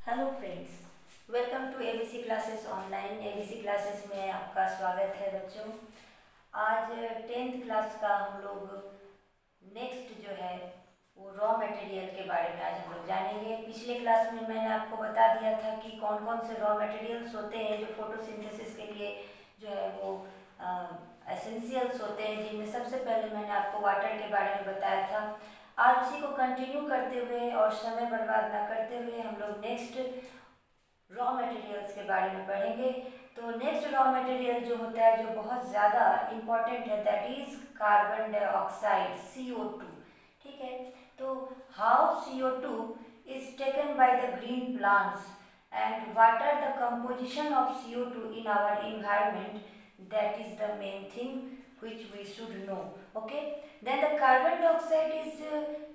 Hello friends, welcome to ABC classes online. ABC classes में आपका स्वागत है बच्चों। आज 10th क्लास का हम लोग नेक्स्ट जो है वो रॉ मटेरियल के बारे में आज हम लोग जानेंगे। पिछले क्लास में मैंने आपको बता दिया था कि कौन कौन से रॉ मटेरियल्स होते हैं जो फोटोसिंथेसिस के लिए जो है वो एसेंशियल्स होते हैं, जिनमें सबसे पहले मैंने आपको वाटर के बारे में बताया था। आज उसी को कंटिन्यू करते हुए और समय बर्बाद ना करते हुए हम लोग नेक्स्ट रॉ मटेरियल्स के बारे में पढ़ेंगे। तो नेक्स्ट रॉ मटेरियल जो होता है, जो बहुत ज़्यादा इम्पॉर्टेंट है, that is carbon dioxide, CO2। ठीक है, तो how CO2 is taken by the green plants and what are the composition of CO2 in our environment, that is the main thing which we should know. Okay, then the carbon dioxide is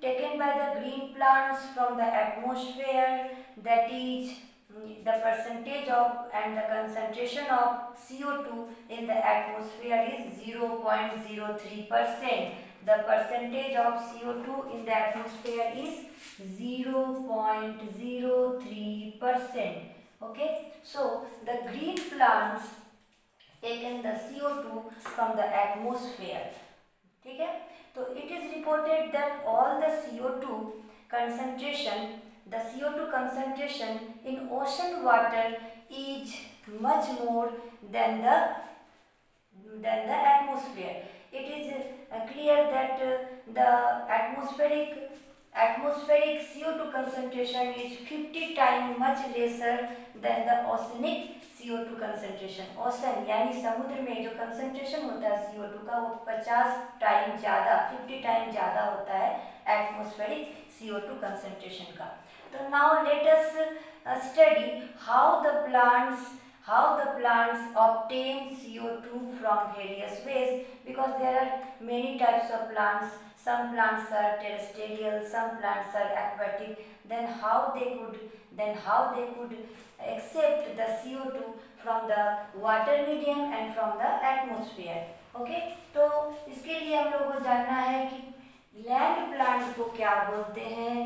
taken by the green plants from the atmosphere, that is the percentage of and the concentration of CO2 in the atmosphere is 0.03%. The percentage of CO2 in the atmosphere is 0.03%. Okay, so the green plants taken the CO2 from the atmosphere. ठीक है, तो it is reported that all the CO2 concentration, the CO2 concentration in ocean water is much more than the atmosphere. It is clear that the atmospheric CO2 concentration is 50 times much lesser than the oceanic CO2 concentration. Ocean यानी समुद्र में जो concentration होता है CO2 का, वो 50 time ज़्यादा, 50 time ज़्यादा होता है एटमॉस्फेरिक CO2 कंसंट्रेशन का। तो now let us study how the plants obtain CO2 from various ways, because there are many types of plants. Some plants are terrestrial, some plants are aquatic. Then how they could accept the CO2 from the water medium and from the atmosphere. Okay, तो इसके लिए हम लोगों को जानना है कि land plant को क्या बोलते हैं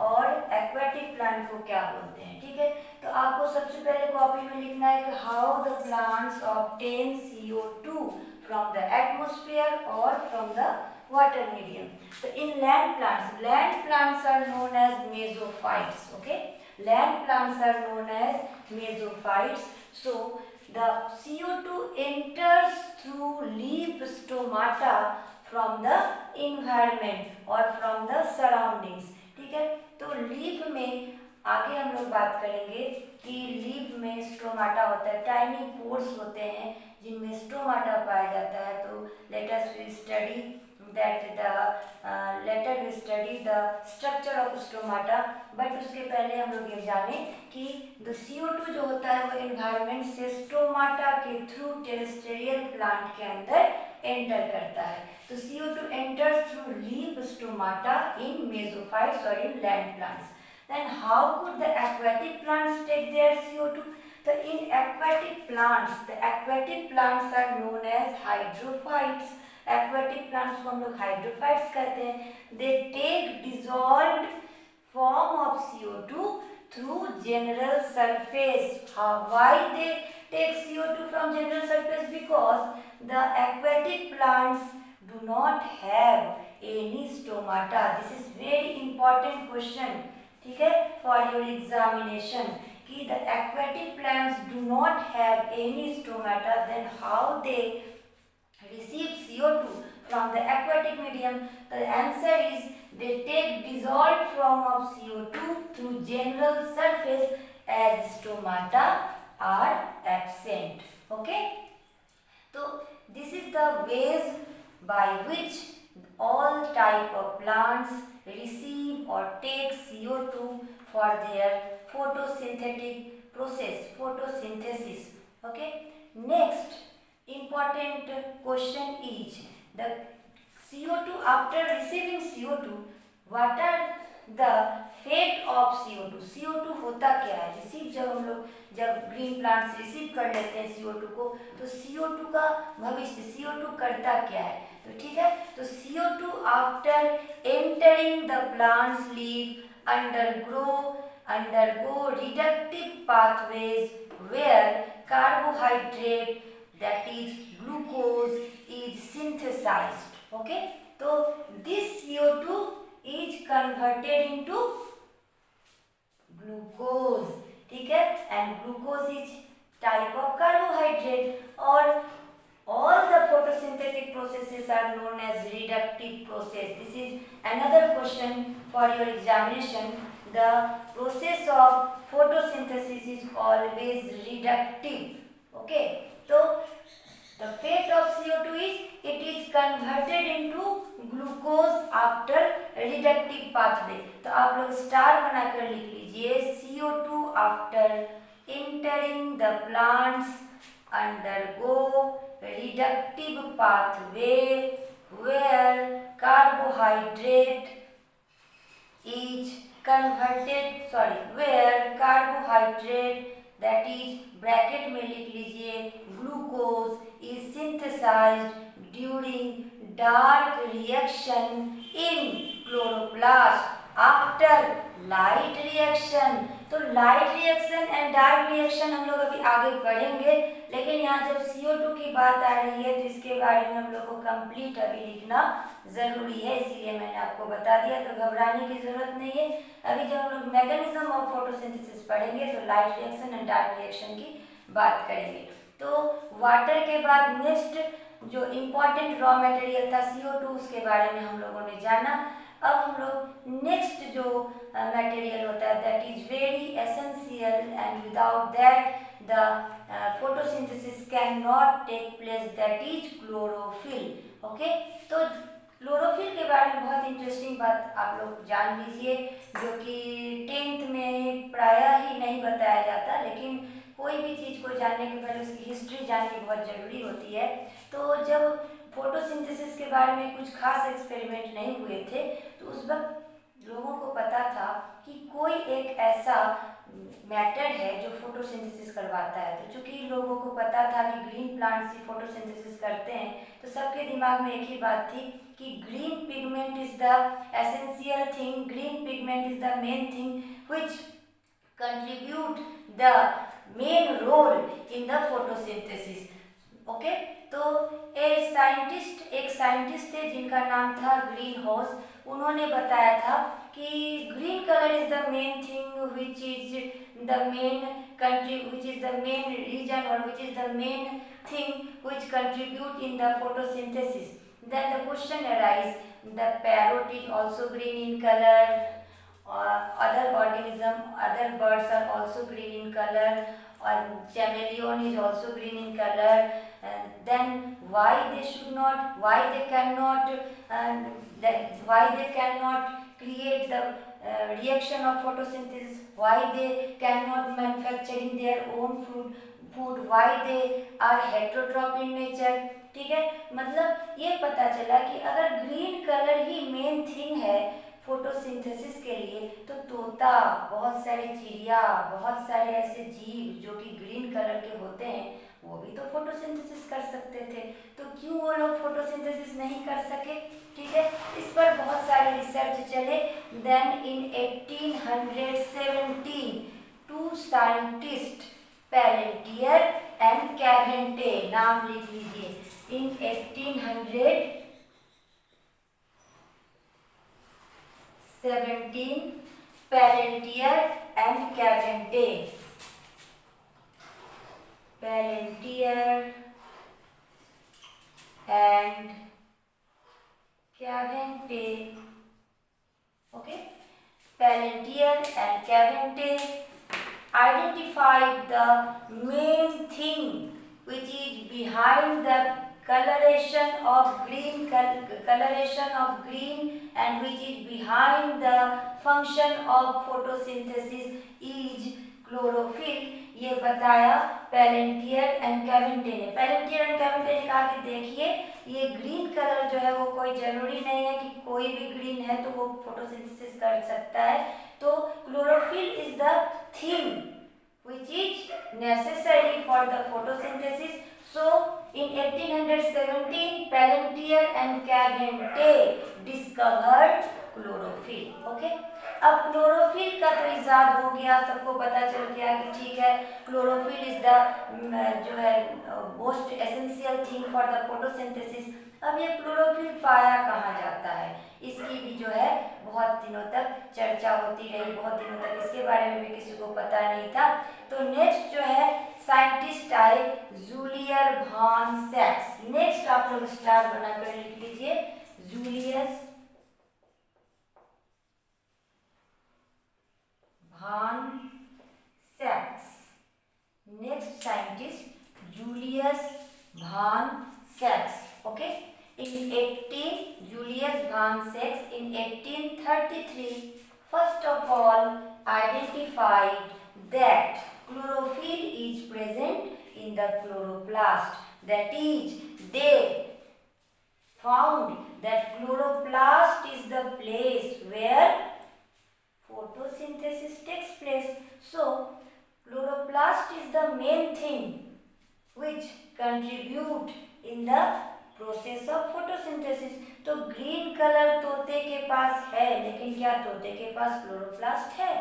और एक्वेटिक प्लांट को क्या बोलते हैं। ठीक है, तो आपको सबसे पहले कॉपी में लिखना है कि how the plants obtain CO2 from the atmosphere और from the water medium. So in land plants are known as mesophytes. Okay, land plants are known as mesophytes. So the CO2 enters through leaf stomata from the environment or from the surroundings. ठीक है, तो leaf में आगे हम लोग बात करेंगे कि लीफ में स्टोमाटा होता है, टाइनी पोर्स होते हैं जिनमें स्टोमाटा पाया जाता है। तो let us study the structure of stomata, but उसके पहले हम लोग ये जाने कि the CO2 जो होता है वो एनवायरनमेंट से स्टोमाटा के थ्रू टेरेस्ट्रियल प्लांट के अंदर एंटर करता है। तो CO2 enters through leaf stomata in mesophytes or in land plants. Then how could the aquatic plants take their CO2? So in aquatic plants are known as hydrophytes. Aquatic plants को हम लोग hydrophytes कहते हैं। They take dissolved form of CO2 through general surface. Why they take CO2 from general surface? Because the aquatic plants do not have any stomata. This is very important question, ठीक है, for your examination, कि the aquatic plants do not have any stomata, then how they receive CO2 from the aquatic medium? The answer is they take dissolved form of CO2 through general surface as stomata are absent. Okay, so this is the ways by which all type of plants receive or take CO2 for their photosynthetic process, photosynthesis. Okay, next important question is the CO2 after receiving CO2, what are the fate of CO2? CO2 होता क्या है? Receive जब green plants receive कर लेते हैं CO2 को, तो CO2 का भविष्य, CO2 करता क्या है? तो ठीक है, तो CO2 after entering the plants leaf undergo undergo reductive pathways where carbohydrate, that is glucose, is synthesized. Okay, so this CO2 is converted into glucose. ठीक है, and glucose is type of carbohydrate, or all the photosynthetic processes are known as reductive process. This is another question for your examination. The process of photosynthesis is always reductive. Okay, so the fate of CO2 is it is converted into glucose after reductive pathway. तो आप लोग star बनाकर लिख लीजिए, CO2 after entering the plants undergo reductive pathway where carbohydrate is converted, where carbohydrate, that is bracket में लिख लीजिए glucose, is synthesized during dark reaction in chloroplast after light reaction. तो light reaction and dark reaction हम लोग अभी आगे पढ़ेंगे, लेकिन यहाँ जब CO2 की बात आ रही है तो इसके बारे में हम लोग को कंप्लीट अभी लिखना ज़रूरी है, इसीलिए मैंने आपको बता दिया, तो घबराने की ज़रूरत नहीं है। अभी जब हम लोग मैकेनिज्म ऑफ फोटोसिंथेसिस पढ़ेंगे तो light reaction and dark reaction की बात करेंगे। तो वाटर के बाद नेक्स्ट जो इम्पॉर्टेंट रॉ मटेरियल था CO2, उसके बारे में हम लोगों ने जाना। अब हम लोग नेक्स्ट जो मटेरियल होता है that is very essential and without that the photosynthesis can not take place, that is chlorophyll. Okay, तो क्लोरोफिल के बारे में बहुत इंटरेस्टिंग बात आप लोग जान लीजिए, जो कि 10th में प्रायः ही नहीं बताया जाता, लेकिन कोई भी चीज़ को जानने के पहले उसकी हिस्ट्री जाननी बहुत ज़रूरी होती है। तो जब फोटोसिंथेसिस के बारे में कुछ खास एक्सपेरिमेंट नहीं हुए थे तो उस वक्त लोगों को पता था कि कोई एक ऐसा मैटर है जो फोटोसिंथेसिस करवाता है। तो चूंकि लोगों को पता था कि ग्रीन प्लांट्स ही फोटोसिंथेसिस करते हैं, तो सबके दिमाग में एक ही बात थी कि green pigment is the essential thing, green pigment is the main thing which contribute the main role in the photosynthesis. Okay, तो एक साइंटिस्ट थे जिनका नाम था ग्रीनहाउस। उन्होंने बताया था कि green colour is the main thing which is the main reason और which is the main thing which contribute in the photosynthesis. Then the question arise, the parrot is also green in colour, other birds are also green in color, or chameleon is also green in color. Then why they cannot create the reaction of photosynthesis, why they cannot manufacturing their own food, why they are heterotroph in nature। ठीक है, मतलब ये पता चला कि अगर green colour ही main thing है photosynthesis के लिए, तो तोता, बहुत सारे चिड़िया, बहुत सारे ऐसे जीव जो कि ग्रीन कलर के होते हैं वो भी तो फोटोसिंथेसिस कर सकते थे, तो क्यों वो लोग फोटोसिंथेसिस नहीं कर सके। ठीक है, इस पर बहुत सारे रिसर्च चले। Then in 1817 two scientist Pelletier and Caventou, नाम लिख लीजिए, in 1817 Pelletier and Caventou, Pelletier and Caventou. Okay, Pelletier and Caventou identified the main thing which is behind the coloration of green and which is behind the function of photosynthesis is chlorophyll। ये बताया पेलेंटियर and कैवेंटे ने। पेलेंटियर and कैवेंटे ने कहा कि देखिए ये green colour जो है वो कोई जरूरी नहीं है कि कोई भी ग्रीन है तो वो फोटोसिंथेसिस कर सकता है, तो chlorophyll is the thing which is necessary for the photosynthesis. So in 1817 Peltier and Cavendish discovered chlorophyll. Okay, अब क्लोरोफिल का तो इजाद हो गया, सबको पता चल गया कि ठीक है क्लोरोफिल इज द जो है most essential thing for the photosynthesis. अब ये क्लोरोफिल पाया कहाँ जाता है, इसकी भी जो है बहुत दिनों तक चर्चा होती रही, बहुत दिनों तक इसके बारे में भी किसी को पता नहीं था। तो नेक्स्ट जो है साइंटिस्ट आए जूलियर वॉन सैक्स। नेक्स्ट आप लोग स्टार बनाकर लिख लीजिए Julius von सैक्स। Next scientist Julius von सैक्स। Okay, Julius von Sachs in 1833 first of all identified that chlorophyll is present in the chloroplast. That is, they found that chloroplast is the place where photosynthesis takes place. So, chloroplast is the main thing which contribute in the process of photosynthesis. तो green colour तोते के पास है, लेकिन क्या तोते के पास chloroplast है?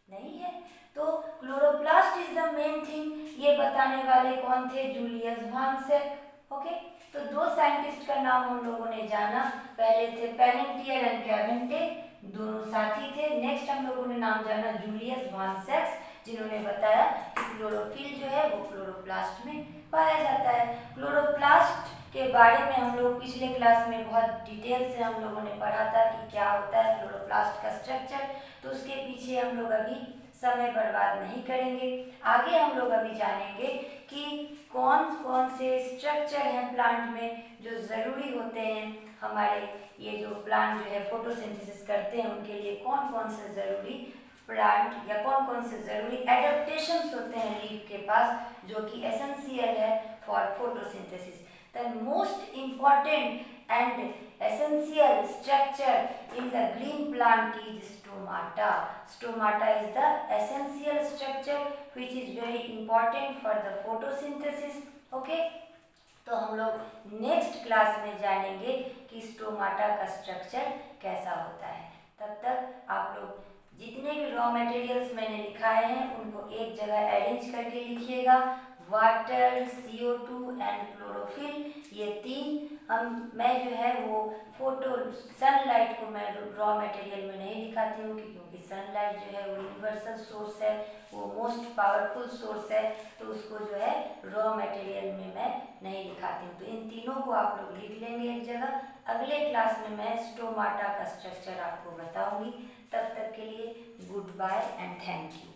नहीं है। तो chloroplast is the main thing, ये बताने वाले कौन थे? Julius von सैक्स। ओके, तो दो साइंटिस्ट का नाम हम लोगों ने जाना, पहले थे पेलेंटियर एंड कैवेंटे, दोनों साथी थे। नेक्स्ट हम लोगों ने नाम जाना जूलियस वॉन सैक्स, जिन्होंने बताया कि क्लोरोफिल जो है वो क्लोरोप्लास्ट में पाया जाता है। क्लोरोप्लास्ट के बारे में हम लोग पिछले क्लास में बहुत डिटेल से हम लोगों ने पढ़ा था कि क्या होता है क्लोरोप्लास्ट का स्ट्रक्चर। तो उसके पीछे हम लोग अभी समय बर्बाद नहीं करेंगे। आगे हम लोग अभी जानेंगे कि कौन कौन से स्ट्रक्चर हैं प्लांट में जो ज़रूरी होते हैं, हमारे ये जो प्लांट जो है फोटोसिंथेसिस करते हैं उनके लिए कौन कौन से ज़रूरी प्लांट या कौन कौन से ज़रूरी एडेप्टेशंस होते हैं लीफ के पास, जो कि एसेंशियल है for photosynthesis. The most important and essential structure in the green plant is stomata. Stomata is the essential structure which is very important for the photosynthesis. Okay? तो हम लोग नेक्स्ट क्लास में जानेंगे कि स्टोमाटा का structure कैसा होता है। तब तक आप लोग जितने भी रॉ मटेरियल्स मैंने लिखाए हैं उनको एक जगह अरेंज करके लिखिएगा। वाटर, CO2 एंड क्लोरोफिल, ये तीन मैं जो है वो सनलाइट को मैं रॉ मटेरियल में नहीं दिखाती हूँ, क्योंकि सनलाइट जो है वो यूनिवर्सल सोर्स है, वो मोस्ट पावरफुल सोर्स है, तो उसको जो है रॉ मटेरियल में मैं नहीं दिखाती हूँ। तो इन तीनों को आप लोग लिख लेंगे एक जगह। अगले क्लास में मैं स्टोमाटा का स्ट्रक्चर आपको बताऊंगी। तब तक के लिए good bye and thank you.